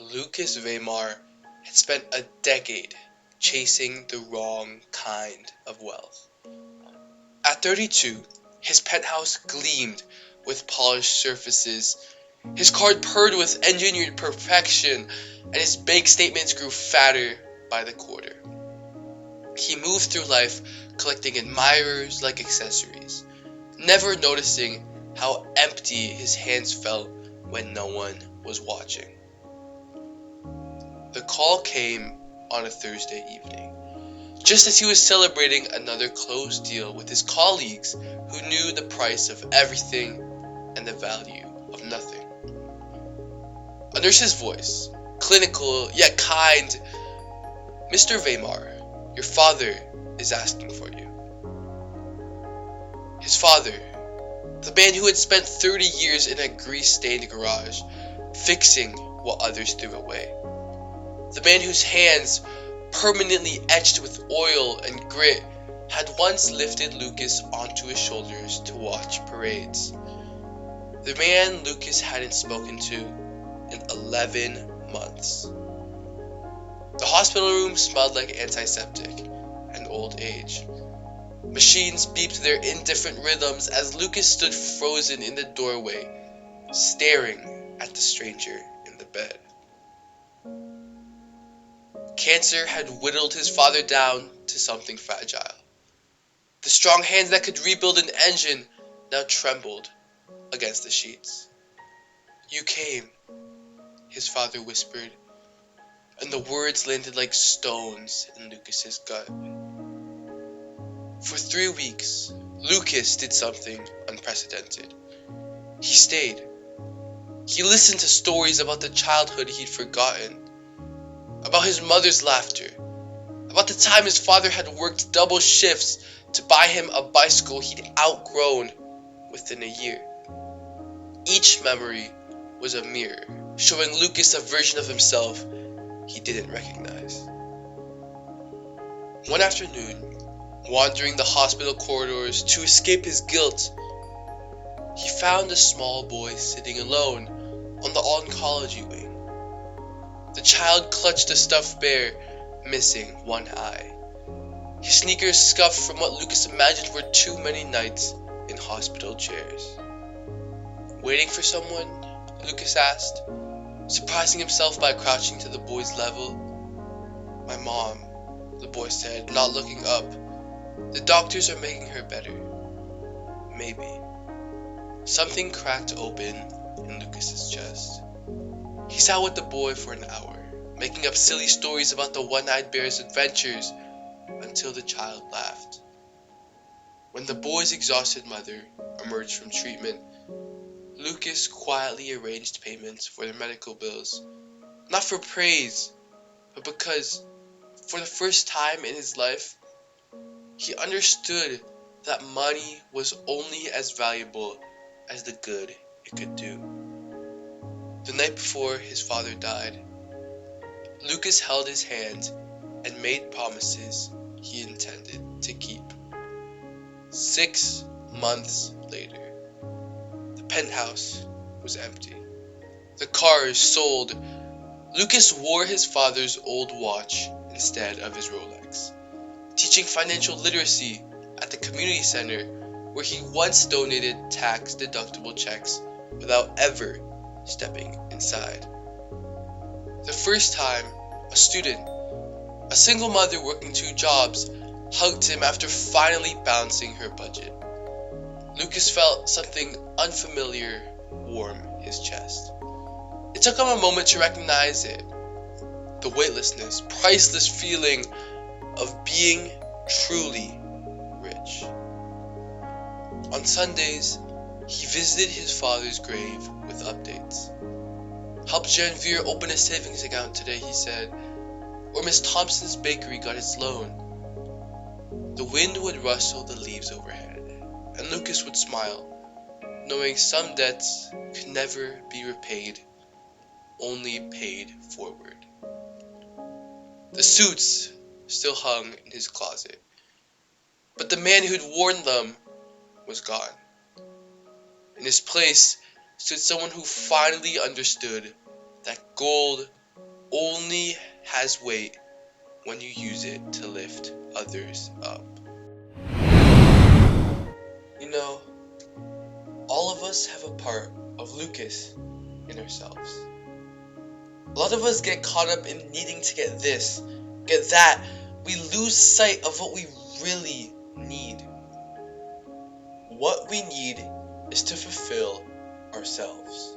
Lucas Weimar had spent a decade chasing the wrong kind of wealth. At 32, his penthouse gleamed with polished surfaces, his card purred with engineered perfection, and his bank statements grew fatter by the quarter. He moved through life collecting admirers like accessories, never noticing how empty his hands felt when no one was watching. The call came on a Thursday evening, just as he was celebrating another closed deal with his colleagues who knew the price of everything and the value of nothing. A nurse's voice, clinical yet kind: "Mr. Weimar, your father is asking for you." His father, the man who had spent 30 years in a grease-stained garage, fixing what others threw away. The man whose hands, permanently etched with oil and grit, had once lifted Lucas onto his shoulders to watch parades. The man Lucas hadn't spoken to in 11 months. The hospital room smelled like antiseptic and old age. Machines beeped their indifferent rhythms as Lucas stood frozen in the doorway, staring at the stranger in the bed. Cancer had whittled his father down to something fragile. The strong hands that could rebuild an engine now trembled against the sheets. "You came," his father whispered, and the words landed like stones in Lucas's gut. For 3 weeks, Lucas did something unprecedented. He stayed. He listened to stories about the childhood he'd forgotten, about his mother's laughter, about the time his father had worked double shifts to buy him a bicycle he'd outgrown within a year. Each memory was a mirror, showing Lucas a version of himself he didn't recognize. One afternoon, wandering the hospital corridors to escape his guilt, he found a small boy sitting alone on the oncology wing. The child clutched a stuffed bear, missing one eye. His sneakers scuffed from what Lucas imagined were too many nights in hospital chairs. "Waiting for someone?" Lucas asked, surprising himself by crouching to the boy's level. "My mom," the boy said, not looking up. "The doctors are making her better. Maybe." Something cracked open in Lucas's chest. He sat with the boy for an hour, making up silly stories about the one-eyed bear's adventures until the child laughed. When the boy's exhausted mother emerged from treatment, Lucas quietly arranged payments for their medical bills, not for praise, but because, for the first time in his life, he understood that money was only as valuable as the good it could do. The night before his father died, Lucas held his hand and made promises he intended to keep. 6 months later, the penthouse was empty. The cars sold. Lucas wore his father's old watch instead of his Rolex, teaching financial literacy at the community center where he once donated tax-deductible checks without ever stepping inside. The first time, a student, a single mother working 2 jobs, hugged him after finally balancing her budget. Lucas felt something unfamiliar warm his chest. It took him a moment to recognize it. The weightlessness, priceless feeling of being truly rich. On Sundays, he visited his father's grave with updates. "Helped Janvier open a savings account today," he said, or Miss Thompson's bakery got its loan. The wind would rustle the leaves overhead, and Lucas would smile, knowing some debts could never be repaid, only paid forward. The suits still hung in his closet, but the man who'd worn them was gone. In his place stood someone who finally understood that gold only has weight when you use it to lift others up. You know, all of us have a part of Lucas in ourselves. A lot of us get caught up in needing to get this, get that. We lose sight of what we really need. What we need is to fulfill ourselves.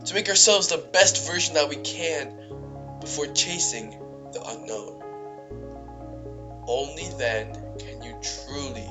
To make ourselves the best version that we can before chasing the unknown. Only then can you truly